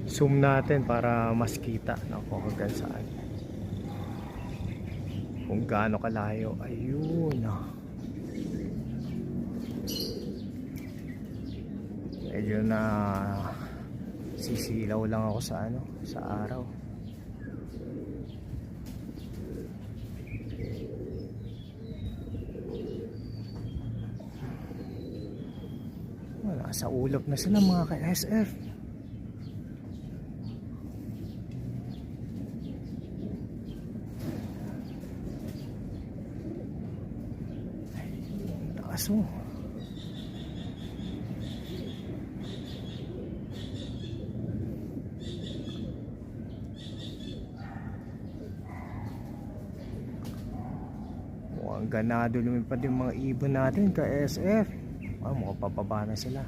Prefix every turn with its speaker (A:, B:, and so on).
A: Zoom natin para mas kita na kung hanggang saan, kung gaano kalayo. Ayun, medyo na sisilaw lang ako sa sa araw. Wala, sa ulap na sila mga ka-SF. Aso mukhang ganado lumipad yung mga ibon natin ka SF. Mukhang papaba na sila.